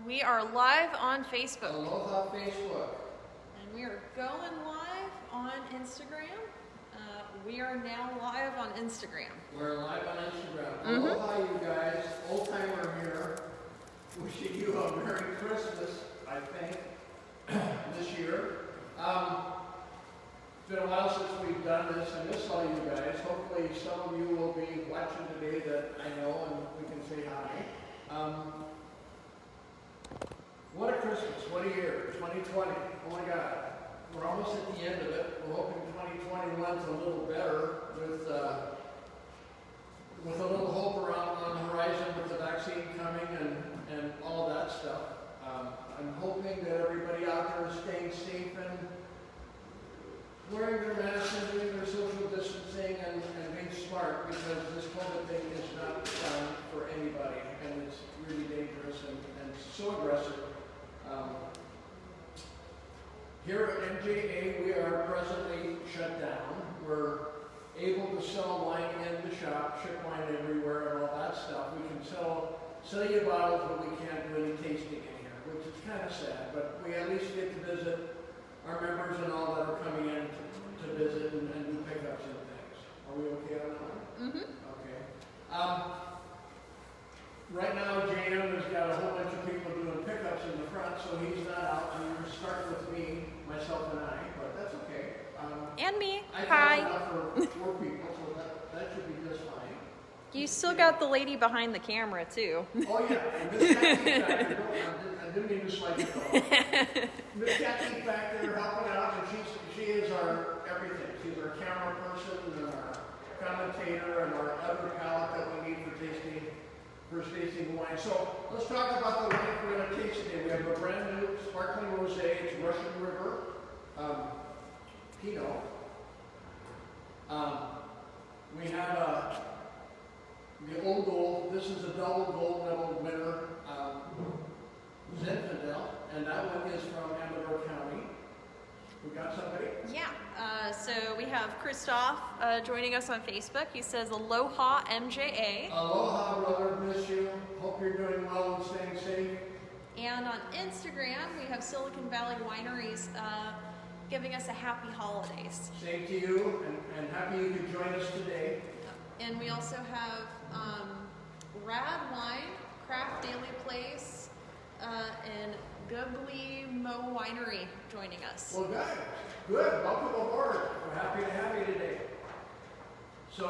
We are live on Facebook. Aloha Facebook. And we are going live on Instagram. We are now live on Instagram. We're live on Instagram. Aloha, you guys. Old timer here. Wishing you a Merry Christmas, I think, this year. It's been a while since we've done this. I miss all you guys. Hopefully some of you will be watching today that I know and we can say hi. What a Christmas, what a year, 2020. Oh my God, we're almost at the end of it. We're hoping 2021's a little better with a little hope around on the horizon with the vaccine coming and all that stuff. I'm hoping that everybody out there is staying safe and wearing their masks and doing their social distancing and being smart, because this COVID thing is not fun for anybody, and it's really dangerous and so aggressive. Here at MJA, we are presently shut down. We're able to sell wine in the shop, ship wine everywhere and all that stuff. We can sell you bottles, but we can't do any tasting in here, which is kind of sad, but we at least get to visit our members and all that are coming in to visit and do pickups and things. Are we okay on that one? Mm-hmm. Okay. Right now, JM has got a whole bunch of people doing pickups in the front, so he's not out. I'm going to start with me, myself and I, but that's okay. And me. I Hi. got enough for 4 people, so that should be just fine. You still got the lady behind the camera, too. Oh, yeah. And Miss Kathy's back there. I didn't mean to slide it off. Miss Kathy's back there helping out, and she is our everything. She's our camera person and our commentator and our other palate that we need for tasting wine. So let's talk about the wine we're going to taste today. We have a brand new sparkling rosé. It's Russian River Pinot. We have the Old Gold. This is a double gold medal winner, Zinfandel, and that one is from Monterey County. We got somebody? Yeah. So we have Christoph joining us on Facebook. He says, Aloha, MJA. Aloha, brother. Miss you. Hope you're doing well and staying safe. And on Instagram, we have Silicon Valley Wineries giving us a happy holidays. Same to you, and happy you could join us today. And we also have Rad Wine, Craft Daily Place, and Guglielmo Winery joining us. Well, good. Welcome aboard. We're happy to have you today. So,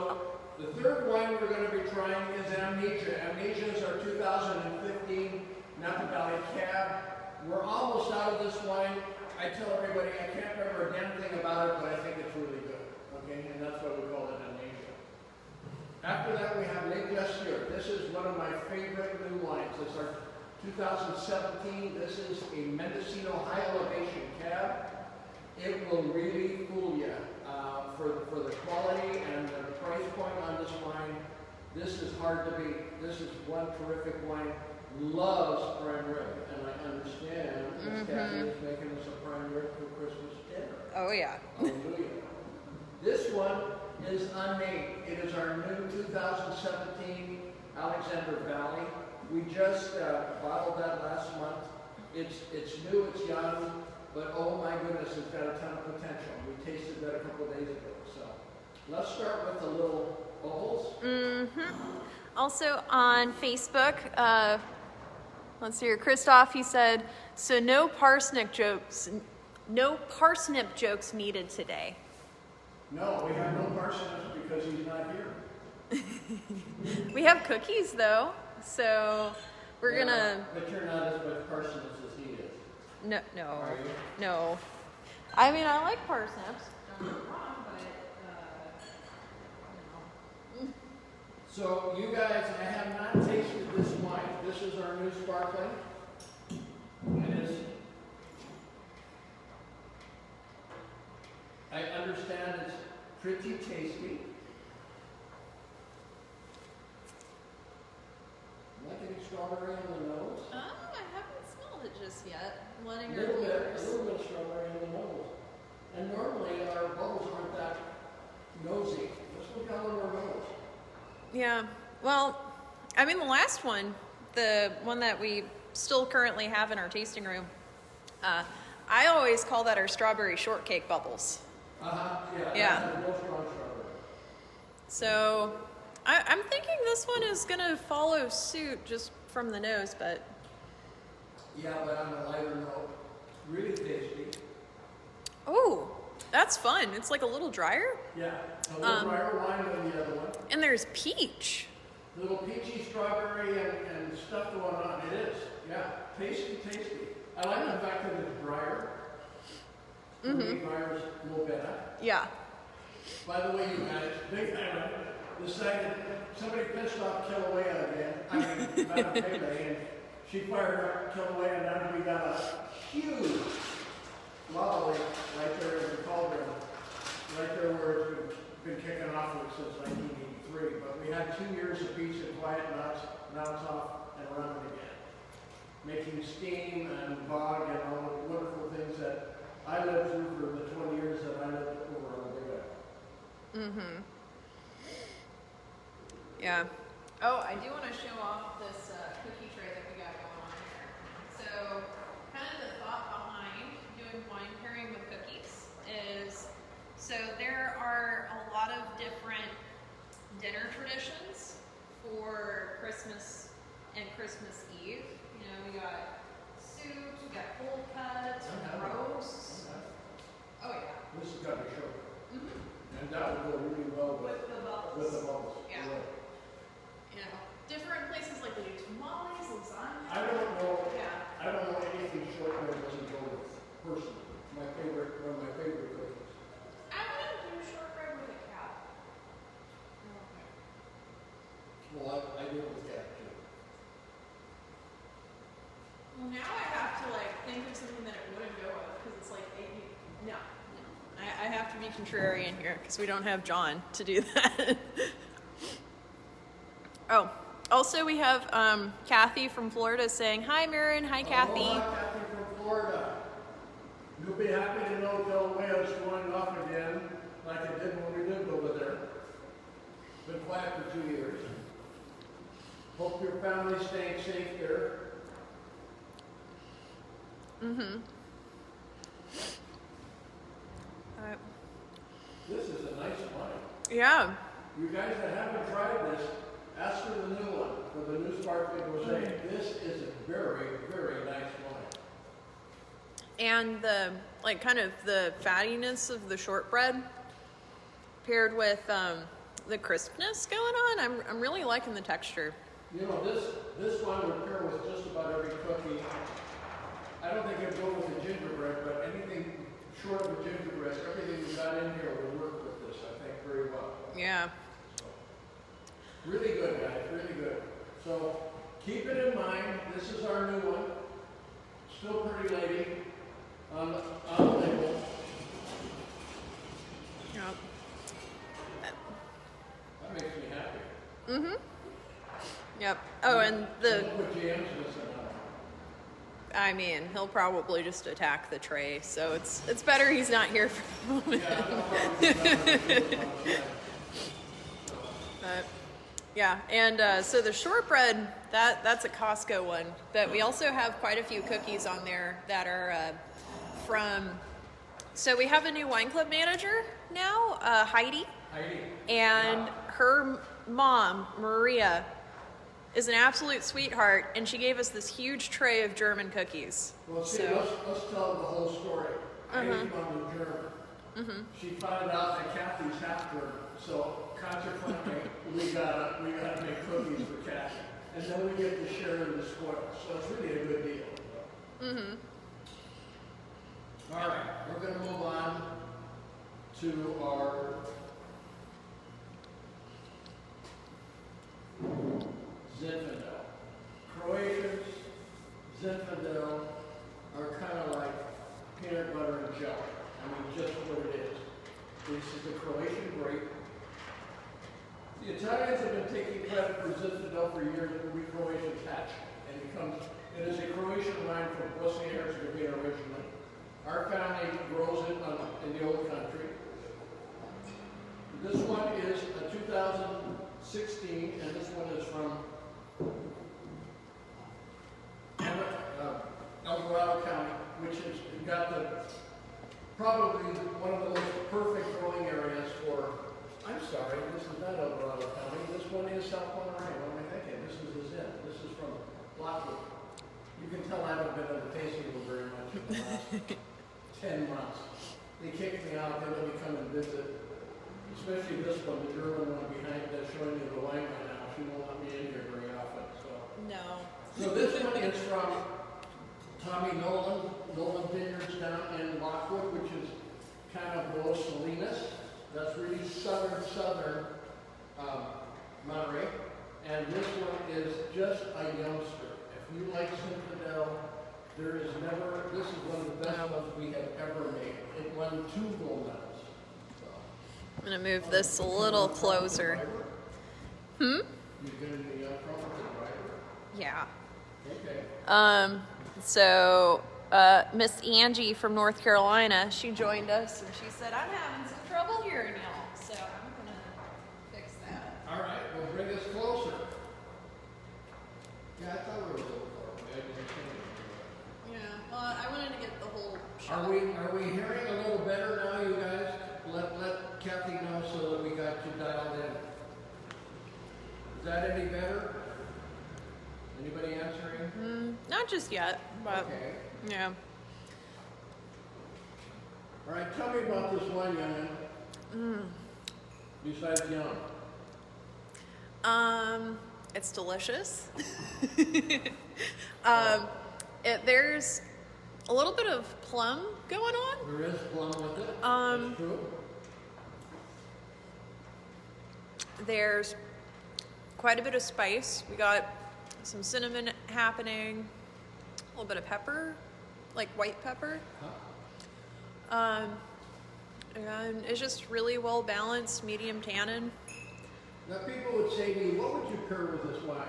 the third wine we're going to be trying is Amnesia. Amnesia is our 2015 Napa Valley Cab. We're almost out of this wine. I tell everybody I can't remember a damn thing about it, but I think it's really good. Okay, and that's why we call it Amnesia. After that, we have Les Glaciers. This is one of my favorite new wines. It's our 2017. This is a Mendocino high elevation cab. It will really fool you for the quality and the price point on this wine. This is hard to beat. This is one terrific wine. Loves prime rib, and I understand Miss Kathy is making us a prime rib for Christmas dinner. Oh yeah. Hallelujah. This one is unnamed. It is our new 2017 Alexander Valley. We just bottled that last month. It's new, it's young, but oh my goodness, it's got a ton of potential. We tasted that a couple of days ago. So let's start with the little bubbles. Also on Facebook, let's see here, Christoph, he said, so no parsnip jokes needed today. No, we have no parsnips because he's not here. We have cookies though, so we're gonna. But you're not as much parsnips as he is. No. Are you? No. I mean, I like parsnips. Don't get me wrong, but So you guys, I have not tasted this wine. This is our new sparkling. It is. I understand it's pretty tasty. I'm not getting strawberry on the nose. I haven't smelled it just yet. I'm letting A her little flavors. bit of strawberry on the nose. And normally our bubbles aren't that nosy. This one got a little more nose. Yeah. Well, I mean, the last one the one that we still currently have in our tasting room, I always call that our strawberry shortcake bubbles. Yeah. That's a real strong strawberry. So I'm thinking this one is gonna follow suit just from the nose, but Yeah, but on a lighter note, really tasty. oh, that's fun. It's like a little drier. Yeah, a little drier wine than the other one. And there's peach. Little peachy strawberry and stuff going on. It is. Yeah, tasty. I like the fact that it's drier. Drier is a little better. Yeah. By the way, you guys, big hammer decided somebody pissed off Kilauea again. I mean, Madam Pele, and she fired up Kilauea, and now we got a huge lava lake right there in the cauldron, right there where it's been kicking off since 1983. But we had 2 years of peace and quiet, now it's off and running again. Making steam and bog and all the wonderful things that I lived through for the 20 years that I lived over on the Big Island. Yeah. Oh, I do want to show off this cookie tray that we got going on here. So, kind of the thought behind doing wine pairing with cookies is, so there are a lot of different dinner traditions for Christmas and Christmas Eve. You know, we got soups, we got cold cuts, roasts. Oh yeah. This has got to show. And that would go really well With the bubbles. With the bubbles. Yeah. Right. You know, different places like they do tamales, lasagna. I don't know. Yeah. I don't know anything shortbread doesn't go with personally. One of my favorite cookies. I want to do shortbread with a cat. Well, I do it with that too. Well, now I have to like think of something that it wouldn't go with because it's like, no. I have to be contrarian here because we don't have John to do that. Oh, also we have Kathy from Florida saying, hi Marin, hi Kathy. Hi, Kathy from Florida. You'll be happy to know Kilauea is going off again like it did when we lived over there. Been quiet for 2 years. Hope your family's staying safe there. This is a nice wine. Yeah. You guys that haven't tried this, ask for the new one, for the new sparkling rosé. This is a very, very nice wine. And the, like, kind of the fattiness of the shortbread paired with the crispness going on. I'm really liking the texture. You know, this wine would pair with just about every cookie. I don't think it'd go with the gingerbread, but anything short of a gingerbread, everything we got in here would work with this, I think, very well. Yeah. So, really good, guys, really good. So keep it in mind, this is our new one. Still pretty lady on the label. Yep. That makes me happy. Yep. Oh, and the, Don't put jams in this one. I mean, he'll probably just attack the tray, so it's better he's not here for the moment. Yeah, no problem. But, yeah, and so the shortbread, that's a Costco one, but we also have quite a few cookies on there that are from, so we have a new wine club manager now, Heidi, and her mom, Maria, is an absolute sweetheart, and she gave us this huge tray of German cookies. Well, see, So, let's tell the whole story. Heidi's mom was German. She found out that Kathy's half German, so consequently, we gotta make cookies for Kathy, and then we get to share in the spoils. So it's really a good deal. All right, we're gonna move on to our Zinfandel. Croatians, Zinfandel are kind of like peanut butter and jelly. I mean, just what it is. This is the Croatian grape. The Italians have been taking credit for Zinfandel for years, but we Croatians hatch. And it is a Croatian wine from Bosnia and Herzegovina originally. Our family grows it in the old country. This one is a 2016, and this one is from got probably one of the most perfect growing areas for, I'm sorry, this is not El Dorado County, this one is South Monterey. What am I thinking? This is the Zin. This is from Lockwood. You can tell I haven't been at the tasting room very much in the last 10 months. They kicked me out, they let me come and visit. Especially this one, the German one behind that's showing you the wine right now. She won't let me in here very often. No. So this one is from Tommy Nolan Vineyards down in Lockwood, which is kind of below Salinas. That's really southern Monterey. And this one is just a youngster. If you like Zinfandel, there is never, this is one of the best ones we have ever made. It won 2 gold medals. So. I'm going to move this a little closer. You're going to be up front with the driver? Yeah. Okay. So Miss Angie from North Carolina, she joined us and she said, I'm having some trouble hearing y'all. So I'm going to fix that. All right, well, bring us closer. Yeah, I thought we were a little far away. I didn't think it. Yeah, well, I wanted to get the whole shot. Are we hearing a little better now, you guys? Let Kathy know so that we got you dialed in. Is that any better? Anybody answering? Not just yet, but Okay. yeah. All right, tell me about this wine, youngin. Besides young. It's delicious. There's a little bit of plum going on. There is plum with it. That's true. There's quite a bit of spice. We got some cinnamon happening, a little bit of pepper, like white pepper. And it's just really well balanced, medium tannin. Now people would say to me, what would you pair with this wine?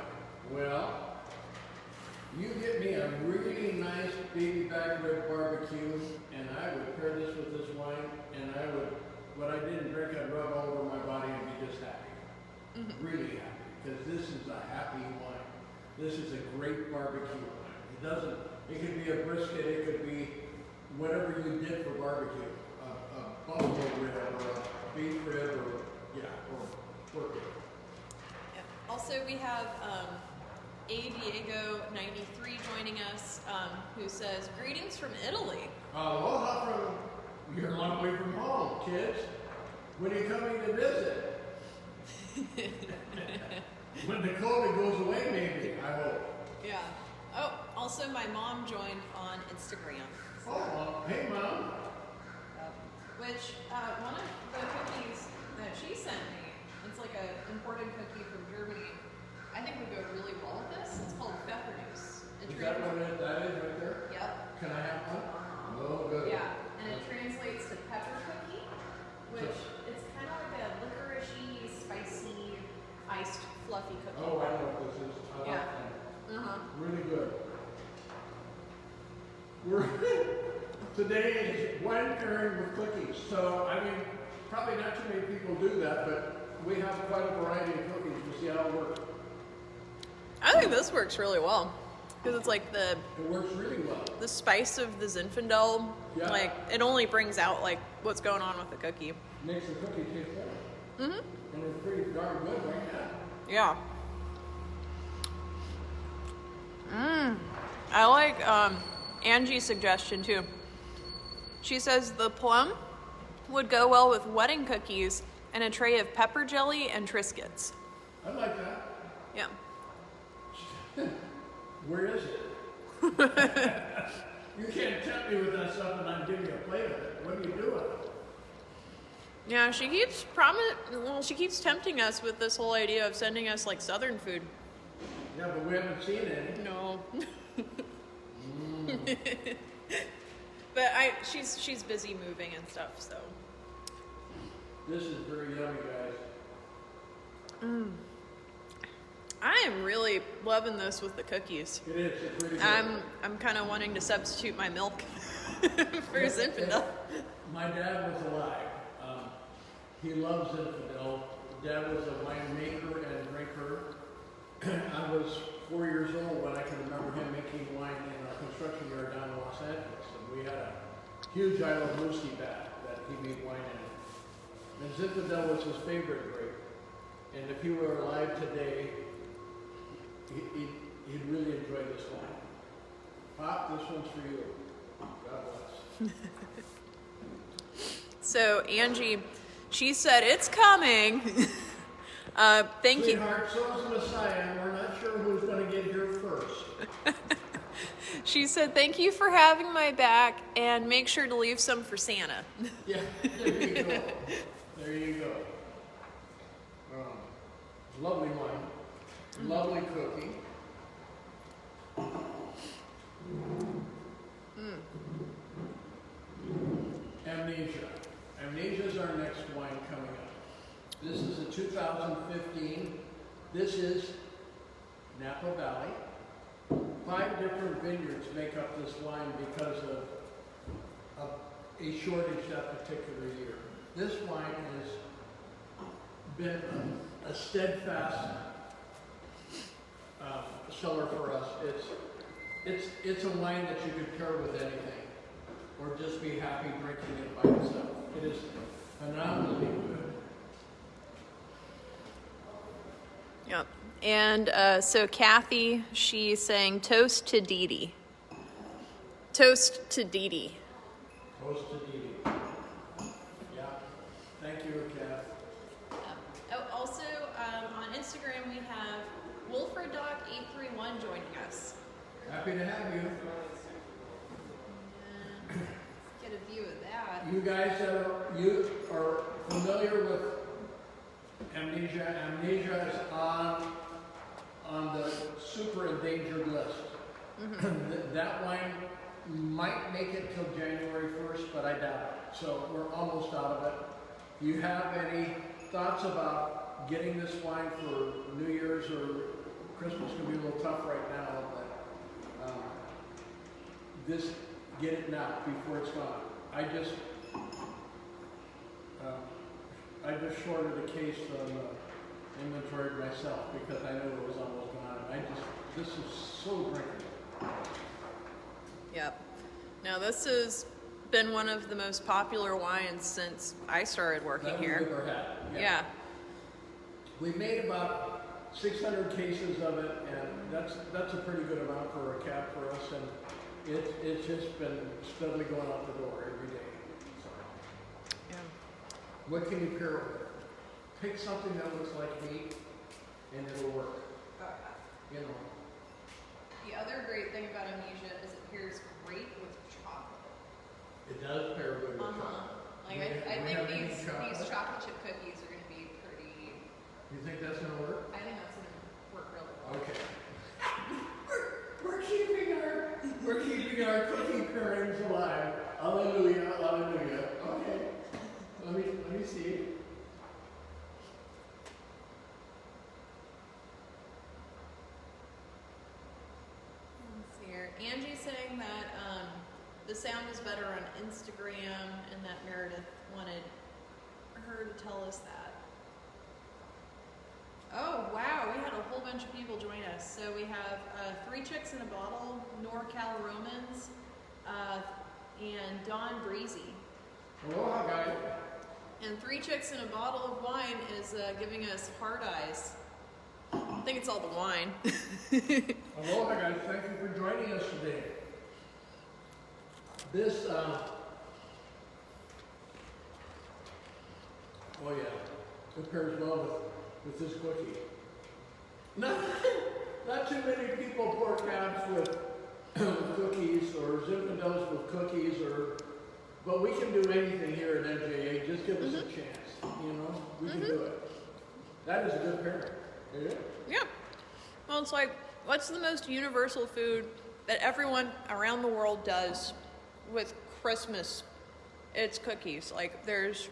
Well, you get me a really nice baby back rib barbecue, and I would pair this with this wine, and I would, what I didn't drink, I'd rub all over my body and be just happy. Really happy, because this is a happy wine. This is a great barbecue wine. It could be a brisket, it could be whatever you did for barbecue. A buffalo rib, or a beef rib, or pork rib. Yep. Also, we have A. Diego 93 joining us, who says, greetings from Italy. Aloha from, you're a long way from home, kids. When are you coming to visit? When the COVID goes away, maybe, I hope. Yeah. Oh, also my mom joined on Instagram. Oh, well, hey, Mom. Which, one of the cookies that she sent me, it's like an imported cookie from Germany. I think would go really well with this. It's called Pfeffernuss. Is that what that is right there? Yep. Can I have one? Oh, good. Yeah, and it translates to pepper cookie, which it's kind of like a licoricey, spicy, iced, fluffy cookie. Oh, I know what this is. I like that. Really good. Today is wine pairing with cookies. So, I mean, probably not too many people do that, but we have quite a variety of cookies. We'll see how it works. I think this works really well. Because it's like It works really well. the spice of the Zinfandel, Yeah. like it only brings out like what's going on with the cookie. Makes the cookie taste better. And it's pretty darn good right now. Yeah. I like Angie's suggestion too. She says the plum would go well with wedding cookies and a tray of pepper jelly and Triscuits. I like that. Yeah. Where is it? You can't tempt me with that stuff and I'm giving you a plate of it. What do you do with it? Yeah, she keeps tempting us with this whole idea of sending us like southern food. Yeah, but we haven't seen any. No. But she's busy moving and stuff, so. This is very yummy, guys. I am really loving this with the cookies. It is. It's really good. I'm kind of wanting to substitute my milk for Zinfandel. My dad was alive. He loves Zinfandel. Dad was a winemaker and drinker. I was 4 years old when I can remember him making wine in a construction yard down in Los Angeles. And we had huge Isle of Whiskey vat that he made wine in. And Zinfandel was his favorite grape. And if he were alive today, he'd really enjoy this wine. Pop, this one's for you. God bless. So Angie, she said it's coming. Thank you. Sweetheart, so's the Messiah, and we're not sure who's going to get here first. She said, thank you for having my back, and make sure to leave some for Santa. Yeah, there you go. There you go. Lovely wine. Lovely cookie. Amnesia. Amnesia is our next wine coming up. This is a 2015. This is Napa Valley. 5 different vineyards make up this wine because of a shortage that particular year. This wine has been a steadfast seller for us. It's a wine that you could pair with anything, or just be happy drinking it by itself. It is phenomenally good. Yep. And so Kathy, she's saying toast to Dee Dee. Toast to Dee Dee. Toast to Dee Dee. Yeah. Thank you, Kath. Oh, also, on Instagram, we have WolfredDoc831 joining us. Happy to have you. And get a view of that. You guys you are familiar with Amnesia. Amnesia is on the super endangered list. Mm-hmm. That wine might make it till January 1st, but I doubt it. So we're almost out of it. Do you have any thoughts about getting this wine for New Year's or Christmas? Can be a little tough right now, but get it now before it's gone. I just shorted a case on inventory myself because I knew it was almost gone. This is so drinkable. Yep. Now this has been one of the most popular wines since I started working here. We've ever had. Yeah. We made about 600 cases of it, and that's a pretty good amount for a cab for us, and it's just been steadily going out the door every day. So. Yeah. What can you pair with it? Pick something that looks like meat, and it'll work. You know. The other great thing about Amnesia is it pairs great with chocolate. It does pair good with chocolate. Like I think these chocolate chip cookies are going to be pretty. You think that's going to work? I think that's going to work really well. Okay. We're keeping our cookie pairings alive. Hallelujah, hallelujah. Okay. Let me see. Let's see here. Angie's saying that the sound is better on Instagram, and that Meredith wanted her to tell us that. Oh, wow, we had a whole bunch of people join us. So we have 3 Chicks in a Bottle, NorCal Romans, and Don Breezy. Aloha, guys. And 3 Chicks in a Bottle of Wine is giving us hard eyes. I think it's all the wine. Aloha, guys. Thank you for joining us today. This, oh yeah, it pairs well with this cookie. Not too many people pour cabs with cookies or Zinfandels with cookies, but we can do anything here at MJA. Just give us a chance, you know? We can do it. That is a good pairing. Is it? Yeah. Well, it's like, what's the most universal food that everyone around the world does with Christmas? It's cookies. Like, there's...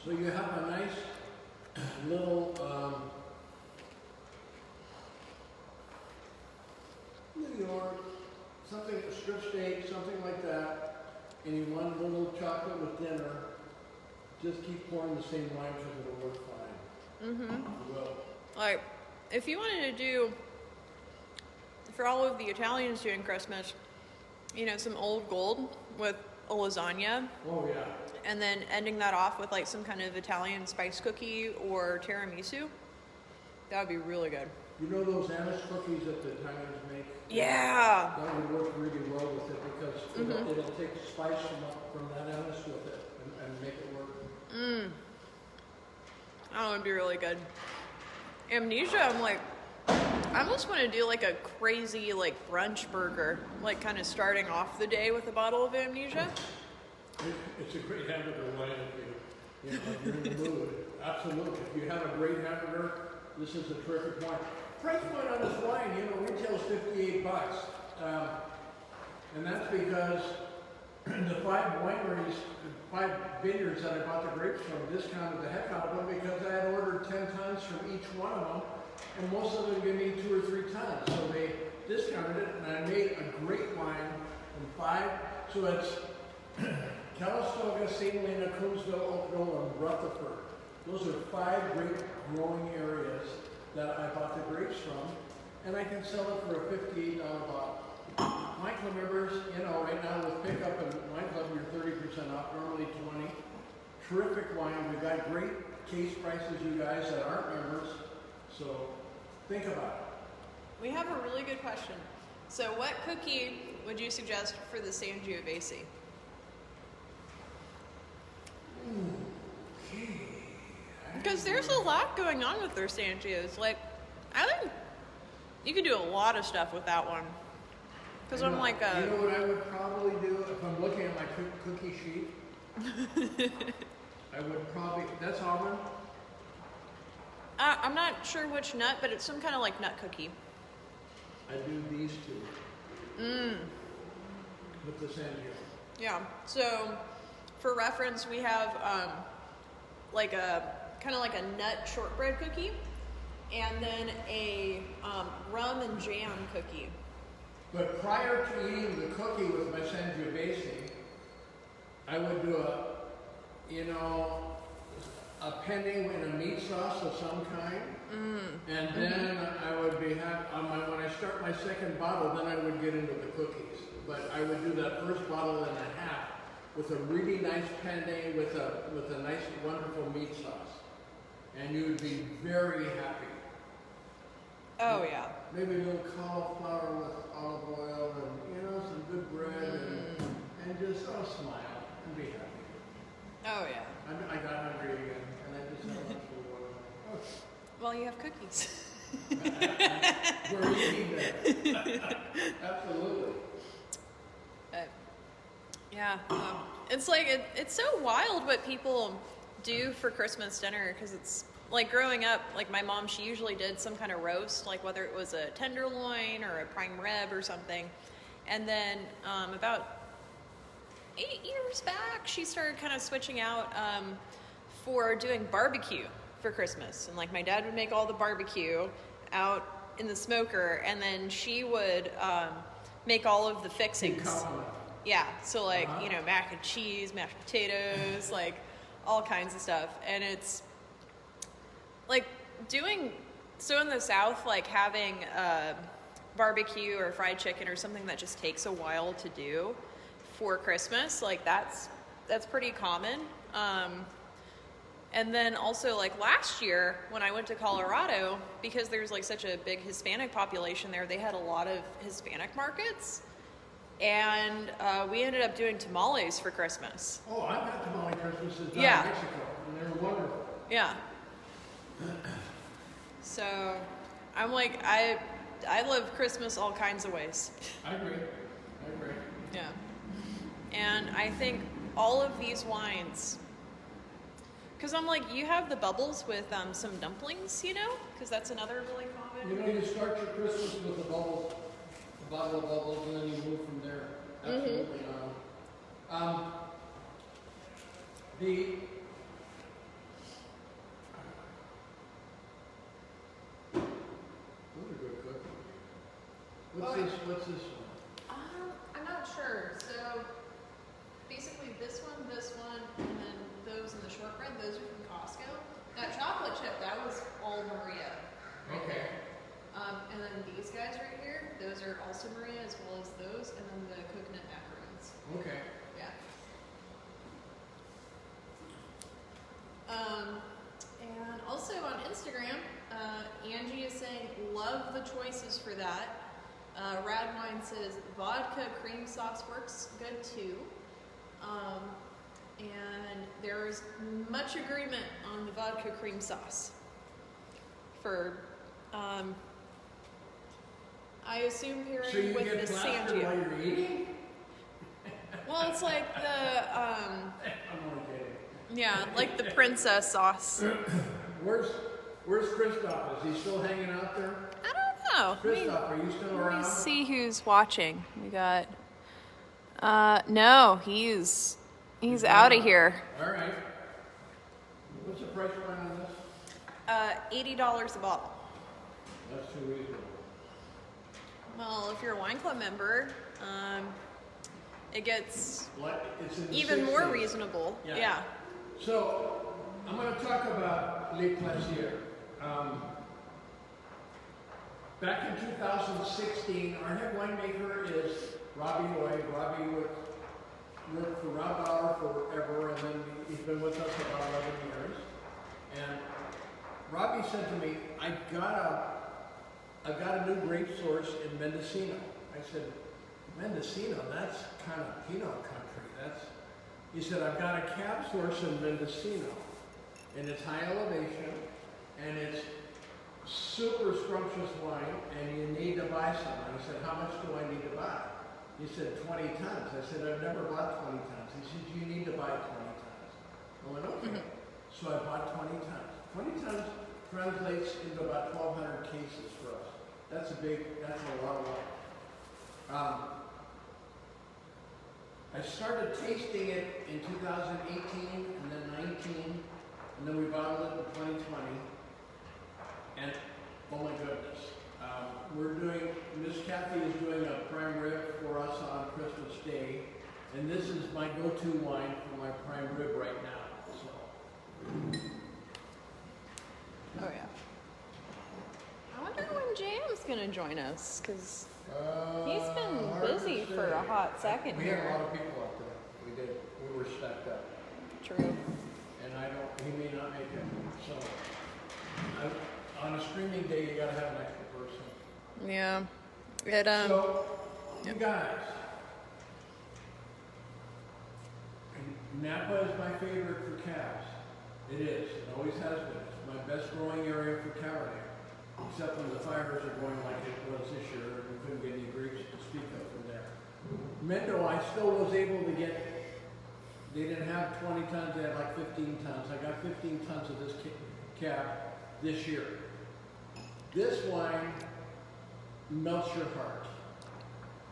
So you have a nice little New York, something, a strip steak, something like that, and you want a little chocolate with dinner. Just keep pouring the same wine because it'll work fine. Mm-hmm. It will. Like, if you wanted to do, for all of the Italians doing Christmas, some old gold with a lasagna. Oh, yeah. And then ending that off with like some kind of Italian spice cookie or tiramisu. That would be really good. You know those anise cookies that the Italians make? Yeah. That would work really well with it because it'll take spice from that anise with it and make it work. That would be really good. Amnesia, I'm like, I almost want to do like a crazy like brunch burger, like kind of starting off the day with a bottle of Amnesia. It's a great hamburger wine if you're in the mood. Absolutely. If you have a great hamburger, this is a terrific wine. Price point on this wine, retails $58. And that's because the 5 vineyards that I bought the grapes from discounted the heck out of them because I had ordered 10 tons from each one of them, and most of them give me 2 or 3 tons. So they discounted it, and I made a great wine from 5. So it's Calistoga, St. Helena, Coomsville, Oakville, and Rutherford. Those are 5 great growing areas that I bought the grapes from, and I can sell it for a $58 bottle. My club members, right now with pickup and wine club, you're 30% off, normally 20. Terrific wine. We've got great case prices, you guys that aren't members, so think about it. We have a really good question. So what cookie would you suggest for the Sangiovese? Okay. Because there's a lot going on with their Sangios. Like, I think you could do a lot of stuff with that one. Because I'm like a... You know what I would probably do if I'm looking at my cookie sheet? I would probably... That's almond? I'm not sure which nut, but it's some kind of like nut cookie. I do these 2. With the Sangio. Yeah. So, for reference, we have like a kind of like a nut shortbread cookie, and then a rum and jam cookie. But prior to eating the cookie with my Sangiovese, I would do a penny in a meat sauce of some kind, and then I would when I start my second bottle, then I would get into the cookies. But I would do that first bottle and a half with a really nice penne with a nice, wonderful meat sauce, and you would be very happy. Oh yeah. Maybe a little cauliflower with olive oil and some good bread and just smile and be happy. Oh yeah. I got hungry again, and I just had a bunch of oil. Well, you have cookies. We're eating that. Absolutely. Yeah, it's like it's so wild what people do for Christmas dinner, because it's like growing up, like my mom, she usually did some kind of roast, like whether it was a tenderloin or a prime rib or something, and then about 8 years back, she started kind of switching out for doing barbecue for Christmas, and like my dad would make all the barbecue out in the smoker, and then she would make all of the fixings. Yeah, so like, mac and cheese, mashed potatoes, like all kinds of stuff. And it's like so in the South, like having barbecue or fried chicken or something that just takes a while to do for Christmas, like that's pretty common. And then also like last year when I went to Colorado, because there's like such a big Hispanic population there, they had a lot of Hispanic markets. And we ended up doing tamales for Christmas. Oh, I've had tamale Christmases down in Mexico, and they were wonderful. Yeah. So, I'm like, I love Christmas all kinds of ways. I agree. Yeah. And I think all of these wines, because I'm like, you have the bubbles with some dumplings, because that's another really common. You start your Christmas with the bubbles. Bottle of bubbles, and then you move from there. Absolutely. Those are good cookies. What's this one? I'm not sure. So basically, this one, and then those in the shortbread, those are from Costco. That chocolate chip, that was all Maria. Okay. And then these guys right here, those are also Maria as well as those, and then the coconut macaroons. Okay. Yeah. And also on Instagram, Angie is saying, love the choices for that. Rad Wine says, vodka cream sauce works good too. And there's much agreement on the vodka cream sauce. For, I assume pairing So you with get the plastered while Sangia. you're eating? Well, it's like the, I'm only kidding. yeah, like the princess sauce. Where's Christoph? Is he still hanging out there? I don't know. Christoph, are you still Let me around? see who's watching. We got, no, he's out of here. All right. What's the price point on this? $80 a bottle. That's too reasonable. Well, if you're a wine club member, it gets What? It's in the even more 60s. reasonable. Yeah. Yeah. So, I'm going to talk about Les Plaisir. Back in 2016, our head winemaker is Robbie Lloyd. Robbie worked for Rob Bauer forever, and then he's been with us about 11 years. And Robbie said to me, I've got a new grape source in Mendocino. I said, Mendocino, that's kind of Pinot country. He said, I've got a cab source in Mendocino, and it's high elevation, and it's super scrumptious wine, and you need to buy some. And I said, how much do I need to buy? He said, 20 tons. I said, I've never bought 20 tons. He said, you need to buy 20 tons. I went, okay. So I bought 20 tons. 20 tons translates into about 1,200 cases for us. That's a lot of wine. I started tasting it in 2018 and then 19, and then we bottled it in 2020. And oh my goodness, Miss Kathy is doing a prime rib for us on Christmas Day, and this is my go-to wine for my prime rib right now. So. Oh yeah. I wonder when Jam's gonna join us, because he's been busy for a hot second We here. had a lot of people up there. We did. We were stacked up. True. And he may not make it. So, on a streaming day, you gotta have an extra person. Yeah. So, you guys, Napa is my favorite for calves. It is. It always has been. It's my best growing area for Cabernet. Except when the fires are going like it was this year, we couldn't get any grapes to speak of from there. Mendo, I still was able to get, they didn't have 20 tons, they had like 15 tons. I got 15 tons of this cab this year. This wine melts your heart.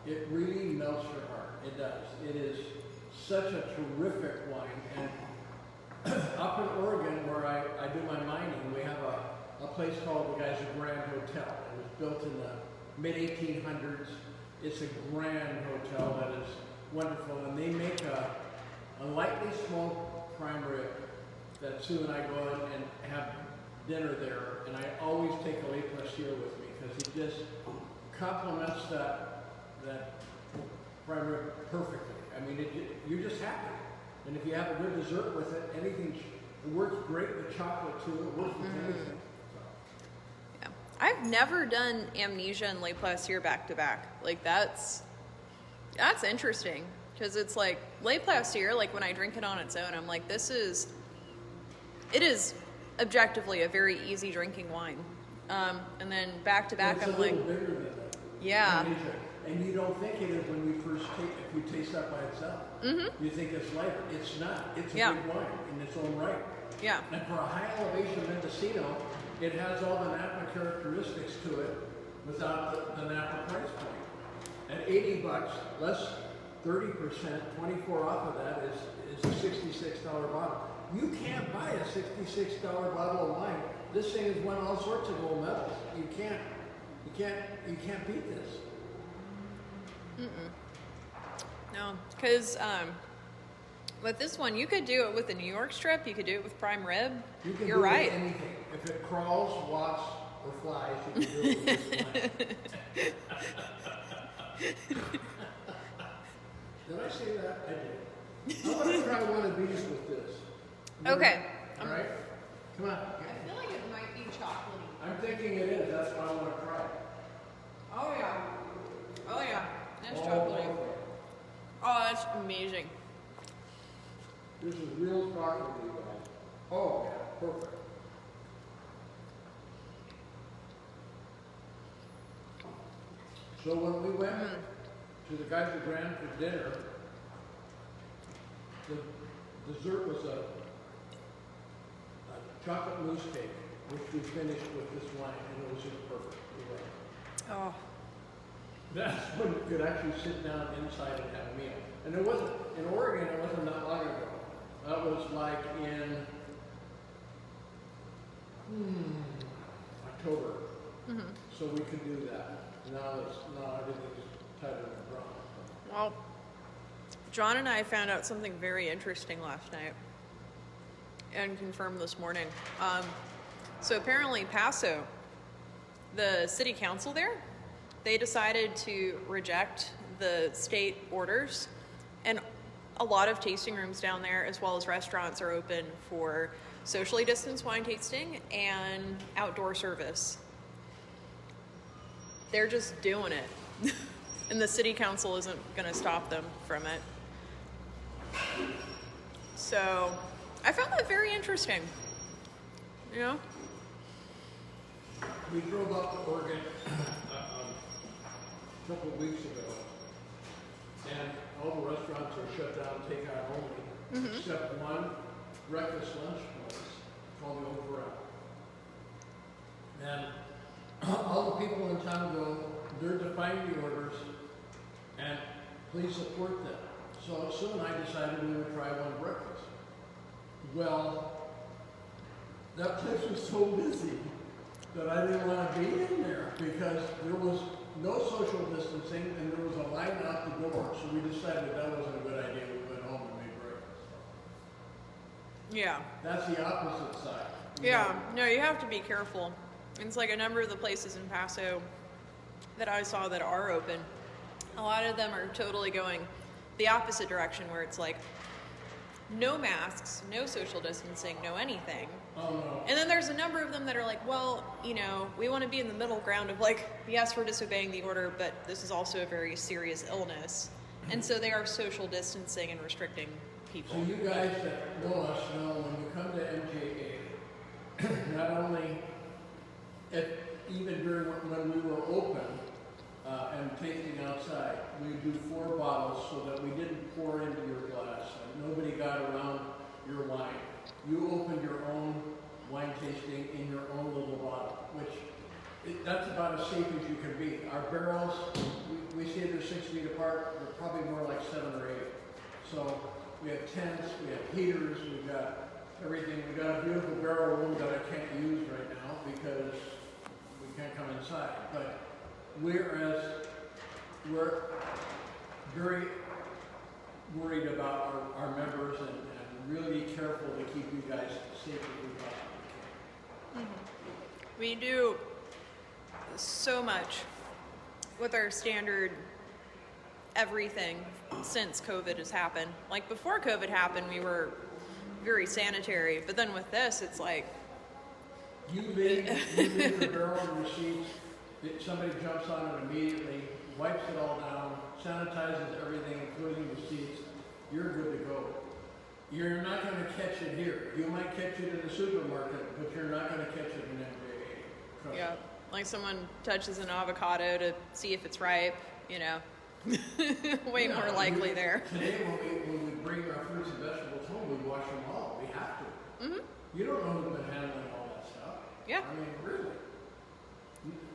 It really melts your heart. It does. It is such a terrific wine. And up in Oregon, where I do my mining, we have a place called the Grand Hotel. It was built in the mid-1800s. It's a grand hotel that is wonderful. And they make a lightly smoked prime rib that Sue and I go out and have dinner there. And I always take a Les Plaisir with me because it just complements that prime rib perfectly. I mean, you're just happy. And if you have a good dessert with it, it works great with chocolate too. It works with anything. Yeah. I've never done Amnesia and Les Plaisir back to back. Like that's interesting because it's like Les Plaisir. Like when I drink it on its own, I'm like, it is objectively a very easy drinking wine. And then back to back, I'm like, bigger than that. yeah. Amnesia. And you don't think it is when you first if you taste that by itself. You think it's lighter. It's not. It's a big wine in its own right. Yeah. And for a high elevation Mendocino, it has all the Napa characteristics to it without the Napa price point. At $80, less 30%, 24 off of that is a $66 bottle. You can't buy a $66 bottle of wine. This thing has won all sorts of gold medals. You can't beat this. No, because with this one, you could do it with the New York strip. You could do it with prime rib. You can You're do right. anything. If it crawls, walks, or flies, you can do it with this wine. Did I say that? I did. I want to try one of these with this. Okay. All right? Come on. I feel like it might be chocolatey. I'm thinking it is. That's what I want to try. Oh yeah. Oh yeah. That's Oh, chocolatey. okay. Oh, that's amazing. This is real chocolatey, guys. Oh, yeah. Perfect. So when we went to the Geyser Grand for dinner, the dessert was a chocolate mousse cake, which we finished with this wine, and it was just perfect. Oh. That's when you could actually sit down inside and have a meal. And it wasn't, in Oregon, it wasn't that long ago. That was like in October. So we could do that. Now everything's tighter than brown. Well, John and I found out something very interesting last night and confirmed this morning. So apparently Paso, the city council there, they decided to reject the state orders, and a lot of tasting rooms down there as well as restaurants are open for socially distanced wine tasting and outdoor service. They're just doing it. And the city council isn't going to stop them from it. So I found that very interesting. You know? We drove up to Oregon a couple of weeks ago, and all the restaurants are shut down, takeout only, except one breakfast lunch place called the Old Corral. And all the people in town go, they're defying the orders, and please support them. So soon I decided we would try one breakfast. Well, that place was so busy that I didn't want to be in there because there was no social distancing and there was a line out the door. So we decided that wasn't a good idea. We went home and made breakfast. Yeah. That's the opposite side. Yeah. No, you have to be careful. It's like a number of the places in Paso that I saw that are open, a lot of them are totally going the opposite direction where it's like no masks, no social distancing, no anything. Oh, no. And then there's a number of them that are like, well, you know, we want to be in the middle ground of like, yes, we're disobeying the order, but this is also a very serious illness. And so they are social distancing and restricting people. So you guys that know us know when you come to MJA, not only even during when we were open and tasting outside, we do 4 bottles so that we didn't pour into your glass. And nobody got around your wine. You opened your own wine tasting in your own little bottle, which that's about as safe as you can be. Our barrels, we say they're 6 feet apart. They're probably more like 7 or 8. So we have tents, we have heaters, we've got everything. We've got a beautiful barrel room that I can't use right now because we can't come inside. But we're very worried about our members and really careful to keep you guys safe as we possibly can. We do so much with our standard everything since COVID has happened. Like before COVID happened, we were very sanitary, but then with this, it's like You leave the barrel and receipts, somebody jumps on it immediately, wipes it all down, sanitizes everything, including the seats. You're good to go. You're not going to catch it here. You might catch it in the supermarket, but you're not going to catch it in MJA. Trust yeah, me. like someone touches an avocado to see if it's ripe, you know, way Yeah, more likely there. Today, when we bring our fruits and vegetables home, we wash them all. We have to. Mm-hmm. You don't know who's been handling all that stuff. Yeah. I mean, really.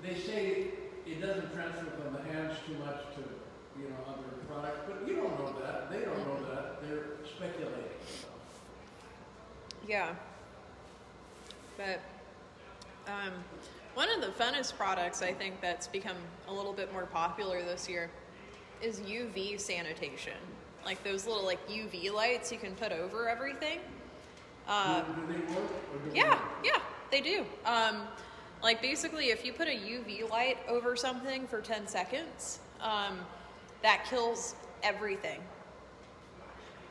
They say it doesn't transfer from the hands too much to, other products, but you don't know that. They don't know that. They're speculating. Yeah. But one of the funnest products I think that's become a little bit more popular this year is UV sanitation. Like those little UV lights you can put over everything. Do they work? Or do Yeah, they do. Like basically if you put a UV light over something for 10 seconds, that kills everything.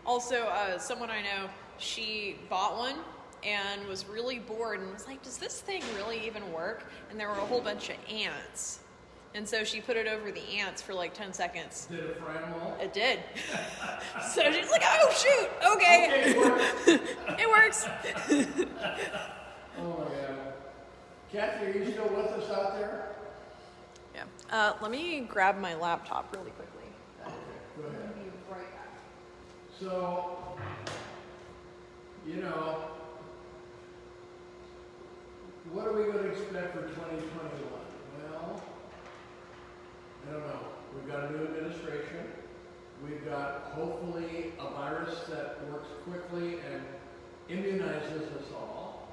Also, someone I know, she bought one and was really bored and was like, does this thing really even work? And there were a whole bunch of ants. And so she put it over the ants for like 10 seconds. Did it fry them all? It did. So she's like, oh shoot, okay. It works. Oh my God. Kathy, are you still with us out there? Yeah. Let me grab my laptop really quickly. Okay, go ahead. I'll be right back. So, you know, what are we going to expect for 2021? Well, I don't know. We've got a new administration. We've got hopefully a virus that works quickly and immunizes us all.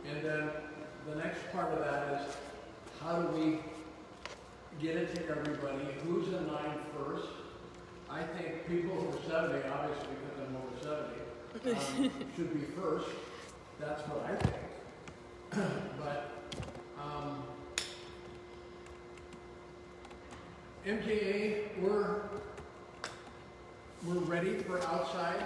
And then the next part of that is how do we get it to everybody? Who's in line first? I think people over 70, obviously because I'm over 70, should be first. That's what I think. But MJA, we're ready for outside.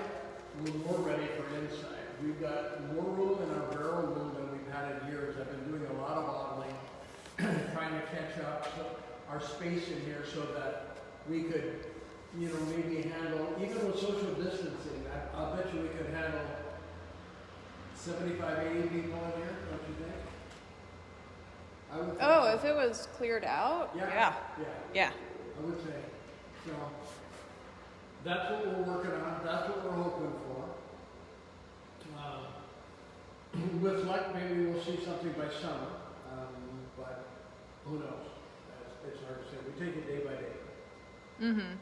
We're more ready for inside. We've got more room in our barrel room than we've had in years. I've been doing a lot of bottling, trying to catch up our space in here so that we could, you know, maybe handle, even with social distancing, I'll bet you we could handle 75, 80 people in here, don't you think? I would think so. If it was cleared out? Yeah. Yeah. I would say. So that's what we're working on. That's what we're hoping for. With luck, maybe we'll see something by summer. But who knows? It's hard to say. We take it day by day. Mm-hmm.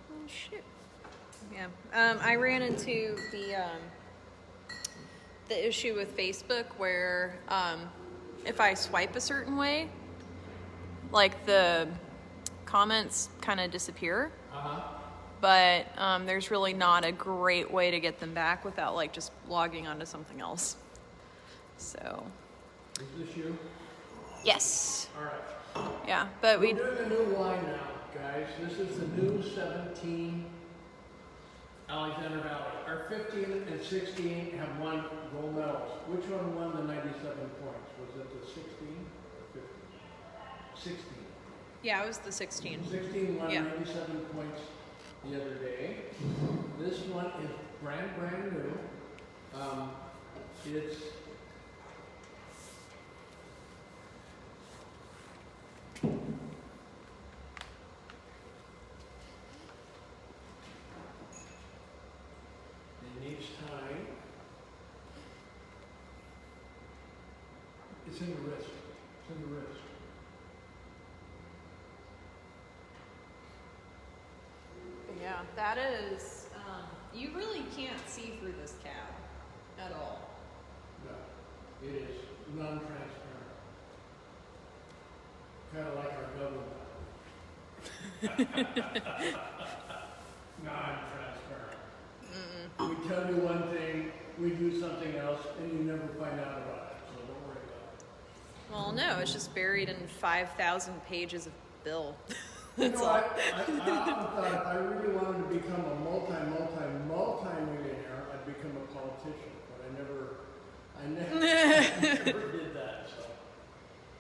Oh shoot. Yeah. I ran into the issue with Facebook where if I swipe a certain way, like the comments kind of disappear. But there's really not a great way to get them back without like just logging onto something else. So. Is this you? Yes. All right. Yeah, but We're doing a new wine now, guys. This is the new 17 Alexander Valley. Our 15 and 16 have won gold medals. Which one won the 97 points? Was it the 16 or 15? 16. yeah, it was the 16. 16 won Yeah. 97 points the other day. This one is brand new. It's it needs time. It's in the wrist. It's in the wrist. Yeah, that is, you really can't see through this cab at all. No, it is non-transparent. Kind of like our government. Non-transparent. We tell you one thing, we do something else, and you never find out about it, so don't worry about it. Well, no, it's just buried in 5,000 pages of bill. You know, I often thought if I really wanted to become a multi-millionaire, I'd become a politician, but I never did that, so.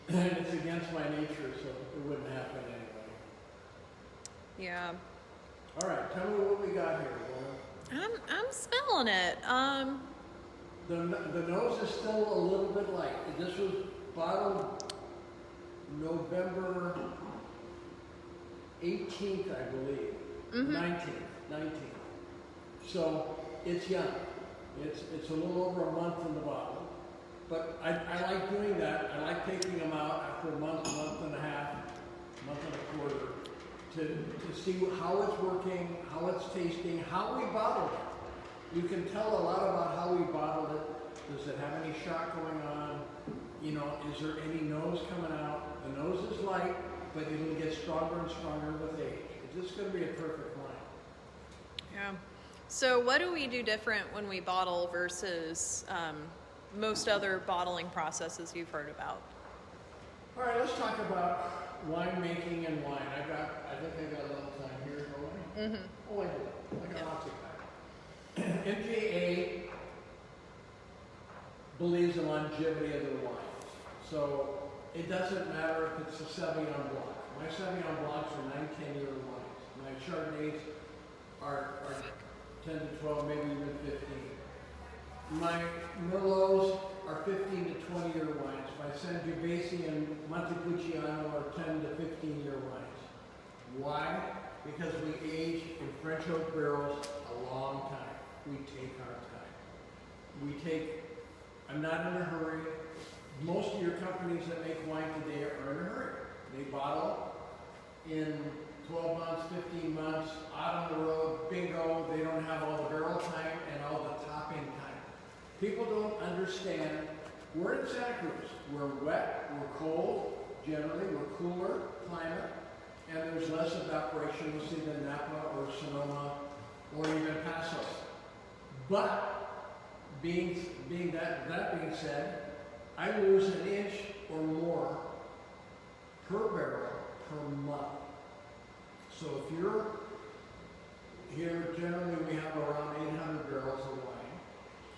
And it's against my nature, so it wouldn't happen anyway. Yeah. All right, tell me what we got here, Laura. I'm smelling it. The nose is still a little bit light. This was bottled November 18th, I believe. 19th. So it's young. It's a little over a month in the bottle. But I like doing that. I like taking them out after a month and a half, month and a quarter, to see how it's working, how it's tasting, how we bottled it. You can tell a lot about how we bottled it. Does it have any shock going on? You know, is there any nose coming out? The nose is light, but it'll get stronger and stronger with age. It's just going to be a perfect wine. Yeah. So what do we do different when we bottle versus most other bottling processes you've heard about? All right, let's talk about wine making and wine. I think I got a little time here, don't I? Mm-hmm. Oh, I do. I got lots of time. MJA believes in longevity of their wines. So it doesn't matter if it's a Sauvignon Blanc. My Sauvignon Blancs are 9-10 year wines. My Chardonnays are 10 to 12, maybe even 15. My Merlots are 15 to 20 year wines. My Sangiovese and Montepulciano are 10 to 15 year wines. Why? Because we age in French oak barrels a long time. We take our time. I'm not in a hurry. Most of your companies that make wine today are in a hurry. They bottle in 12 months, 15 months, out on the road, bingo, they don't have all the barrel time and all the topping time. People don't understand, we're in Santa Cruz. We're wet, we're cold, generally, we're cooler climate, and there's less evaporation we'll see than Napa or Sonoma or even Pasos. But, that being said, I lose an inch or more per barrel per month. So if you're here, generally we have around 800 barrels of wine.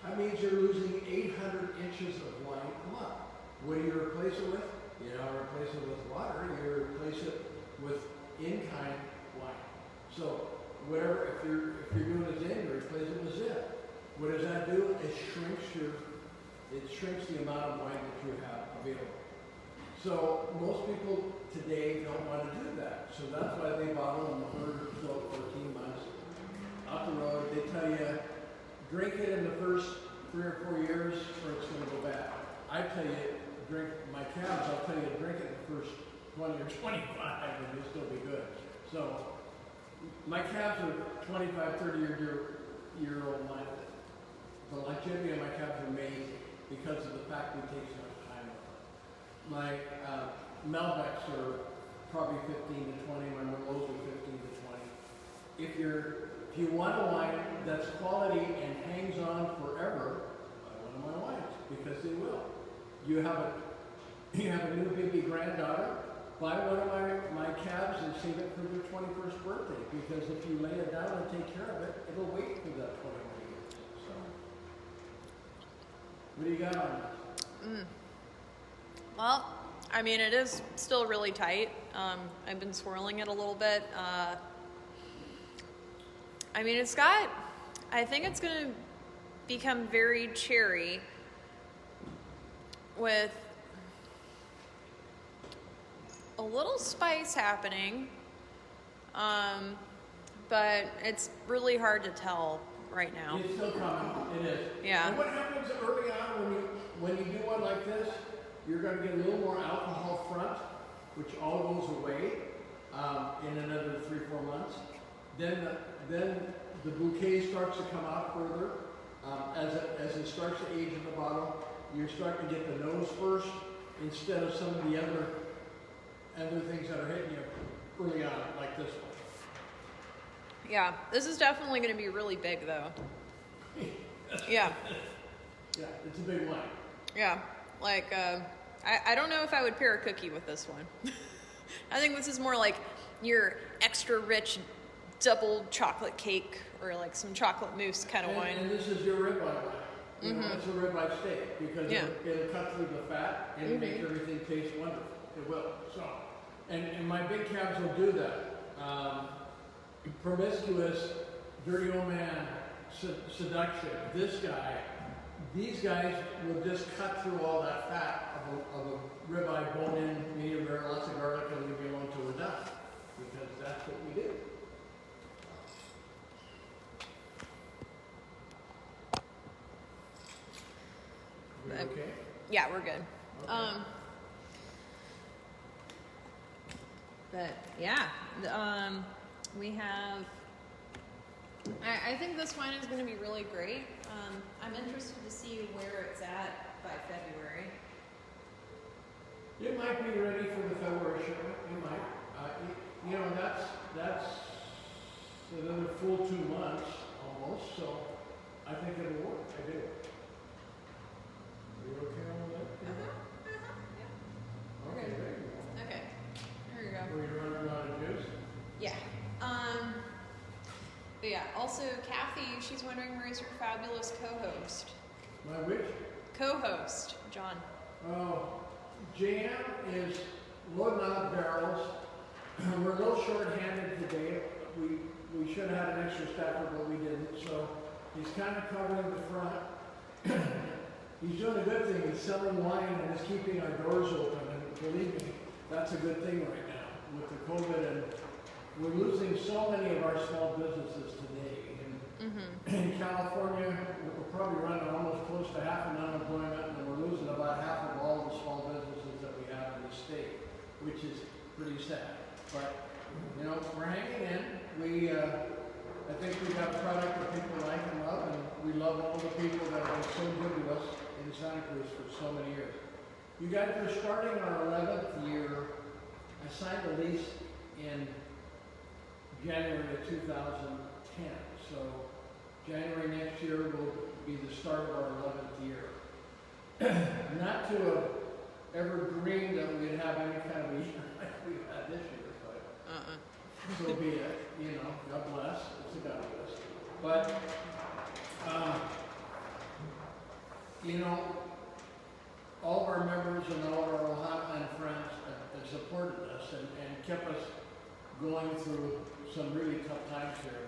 That means you're losing 800 inches of wine a month. What do you replace it with? You don't replace it with water, you replace it with in-kind wine. So whatever, if you're doing a Zin, you replace it with Zin. What does that do? It shrinks the amount of wine that you have available. So most people today don't want to do that. So that's why they bottle in the first 12, 14 months out the road. They tell you, drink it in the first 3 or 4 years or it's going to go bad. I tell you, drink my cabs, I'll tell you, drink it in the first 20 or 25 and you'll still be good. So my cabs are 25, 30 year old wine. The longevity of my cabs are amazing because of the fact we take so much time with them. My Malbecs are probably 15 to 20. My Merlots are 15 to 20. If you want a wine that's quality and hangs on forever, buy one of my wines because they will. You have a new baby granddaughter, buy one of my cabs and save it for their 21st birthday because if you lay it down and take care of it, it'll wait for that 21 years. So, what do you got on this? Well, I mean, it is still really tight. I've been swirling it a little bit. I mean, I think it's going to become very cherry with a little spice happening, but it's really hard to tell right now. It's still coming. It is. Yeah. And what happens early on when you do one like this? You're going to get a little more alcohol front, which all goes away in another 3-4 months. Then the bouquet starts to come out further. As it starts to age in the bottle, you're starting to get the nose first instead of some of the other things that are hitting you early on, like this one. Yeah, this is definitely going to be really big, though. Yeah. Yeah, it's a big wine. Yeah, like, I don't know if I would pair a cookie with this one. I think this is more like your extra rich double chocolate cake or like some chocolate mousse kind of wine. And this is your ribeye wine. You know, it's a ribeye steak because it'll cut through the fat and make everything taste wonderful. It will. So, and my big cabs will do that. Promiscuous, dirty old man, seduction. These guys will just cut through all that fat of a ribeye bone-in, medium rare, lots of garlic, and leave you alone till we're done. Because that's what we do. We okay? Yeah, we're good. Okay. But yeah, we have. I think this wine is going to be really great. I'm interested to see where it's at by February. It might be ready for the February shipment. It might. That's another full 2 months almost, so I think it'll work. I do. Are you okay on that? Yeah. Okay, there you go. Okay. There you go. Were you running out of juice? Yeah. But yeah, also Kathy, she's wondering where's your fabulous co-host? My which? Co-host, John. Oh, Jan is loading out barrels. We're a little short-handed today. We should have had an extra staffer, but we didn't. So he's kind of covering the front. He's doing a good thing. He's selling wine and he's keeping our doors open. And believe me, that's a good thing right now with the COVID. And we're losing so many of our small businesses today. In California, we're probably running almost close to half an unemployment, and we're losing about half of all the small businesses that we have in the state, which is pretty sad. But, you know, we're hanging in. I think we got a product that people like and love, and we love all the people that have been so good to us in Santa Cruz for so many years. You guys are starting our 11th year. I signed a lease in January of 2010. So January next year will be the start of our 11th year. Not to have ever dreamed that we'd have any kind of a year like we've had this year, but so be it. You know, God bless. It's a God bless. But, you know, all of our members and all of our Ohio friends have supported us and kept us going through some really tough times here.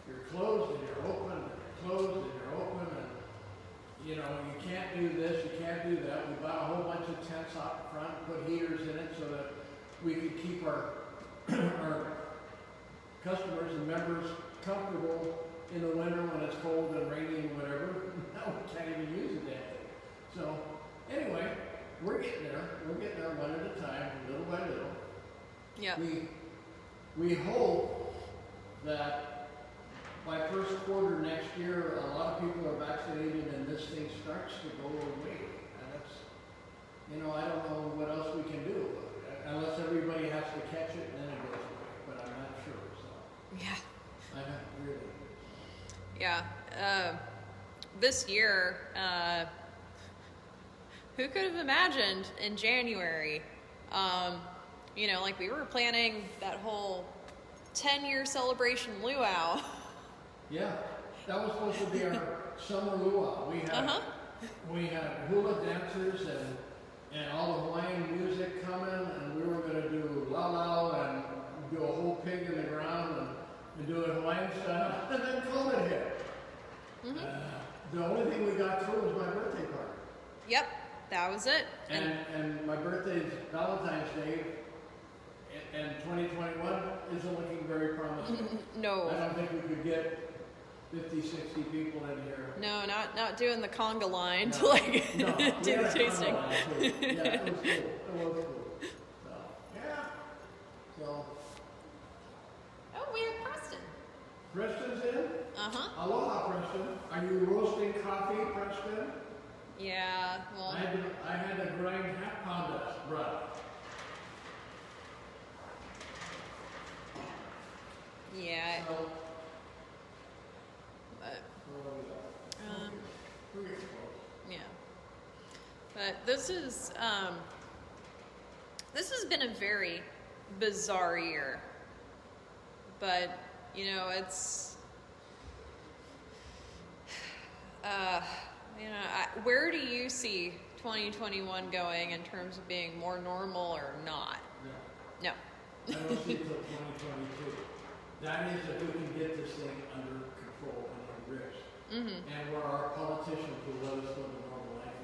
You're closed and you're open, and you're closed and you're open, and you know, you can't do this, you can't do that. We bought a whole bunch of tents out front, put heaters in it so that we could keep our customers and members comfortable in the winter when it's cold and rainy and whatever. Now we can't even use it that day. So anyway, we're getting there. We're getting there one at a time, little by little. Yeah. We hope that by first quarter next year, a lot of people are vaccinated and this thing starts to go away. And that's, you know, I don't know what else we can do. Unless everybody has to catch it and then it goes away. But I'm not sure, so. Yeah. I don't really. Yeah. This year, who could have imagined in January, you know, like we were planning that whole 10-year celebration luau. Yeah, that was supposed to be our summer luau. We had hula dancers and all the Hawaiian music coming, and we were going to do la and do a whole pig in the ground and do it Hawaiian style, and then COVID hit. The only thing we got through was my birthday party. Yep, that was it. And my birthday is Valentine's Day. And 2021 isn't looking very promising. No. I don't think we could get 50, 60 people in here. No, not doing the conga line No. to like No, do the tasting. Yeah, it was cool. It was cool. So, yeah. So. Oh, we have Preston. Preston's in? Uh-huh. Aloha, Preston. Are you roasting coffee, Preston? Yeah, well. I had to grind half pound of bread. Yeah. So, But, we're getting close. yeah. But this has been a very bizarre year. But, you know, it's, you know, where do you see 2021 going in terms of being more normal or not? No. No. I don't see it till 2022. That is if we can get this thing under control and under grips. And where our politicians will let us live a normal life.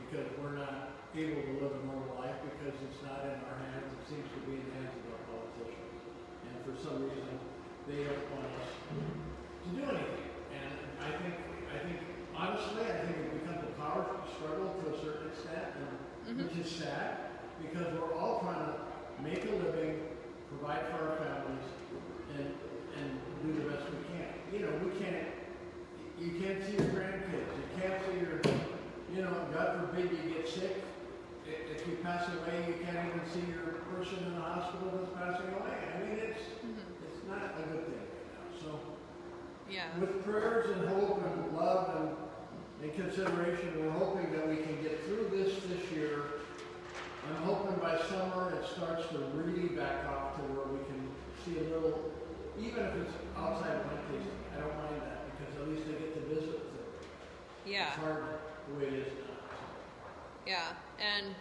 Because we're not able to live a normal life because it's not in our hands. It seems to be in the hands of our politicians. And for some reason, they don't want us to do anything. And I think honestly, it becomes a power struggle to a certain extent, which is sad because we're all trying to make a living, provide for our families, and do the best we can. You know, you can't see your grandkids, you can't see your, you know, God forbid you get sick. If you pass away, you can't even see your person in the hospital that's passing away. I mean, it's not a good thing right now. So, Yeah. with prayers and hope and love and consideration, we're hoping that we can get through this year. I'm hoping by summer it starts to really back off to where we can see a little, even if it's outside wine tasting, I don't mind that, because at least I get to visit with it. Yeah. It's hard the way it is now. Yeah, and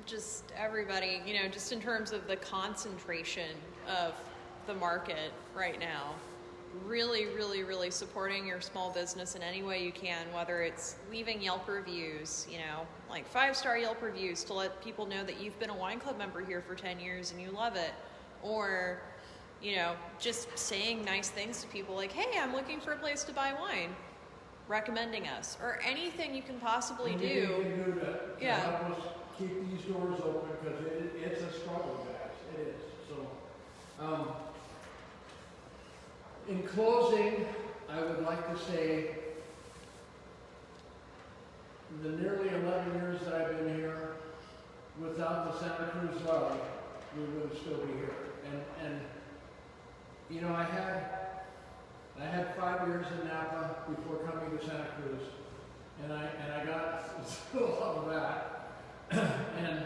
just everybody, you know, just in terms of the concentration of the market right now, really, really, really supporting your small business in any way you can, whether it's leaving Yelp reviews, you know, like 5-star Yelp reviews to let people know that you've been a wine club member here for 10 years and you love it, or, you know, just saying nice things to people like, hey, I'm looking for a place to buy wine, recommending us, or anything you can possibly do. Anything you can do to Yeah. help us keep these doors open, because it's a struggle, guys. It is. So, in closing, I would like to say the nearly 11 years that I've been here, without the Santa Cruz Valley, we wouldn't still be here. And you know, I had 5 years in Napa before coming to Santa Cruz, and I got still all of that, and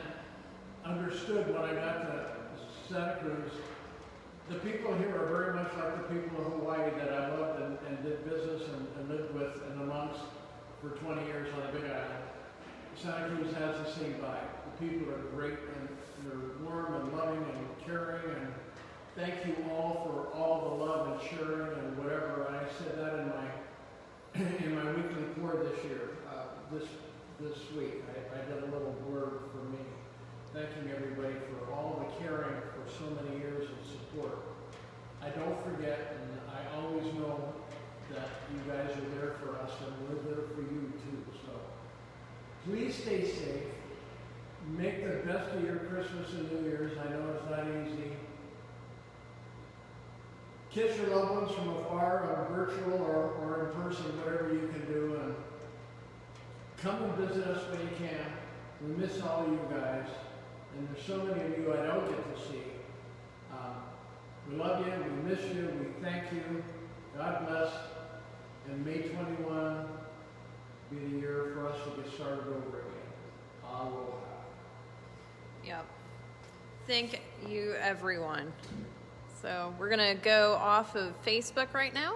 understood when I got to Santa Cruz. The people here are very much like the people of Hawaii that I loved and did business and lived with and amongst for 20 years on the Big Island. Santa Cruz has the same vibe. The people are great and they're warm and loving and caring, and thank you all for all the love and sharing and whatever. I said that in my weekly pour this year, this week. I did a little blurb for me, thanking everybody for all the caring for so many years of support. I don't forget, and I always know that you guys are there for us, and we're there for you too. So please stay safe. Make the best of your Christmas and New Year's. I know it's not easy. Kiss your loved ones from afar, on virtual or in person, whatever you can do, and come and visit us when you can. We miss all of you guys. And there's so many of you I don't get to see. We love you, we miss you, we thank you. God bless. And May 21 be the year for us to get started over again. Aloha. Yep. Thank you, everyone. So we're going to go off of Facebook right now.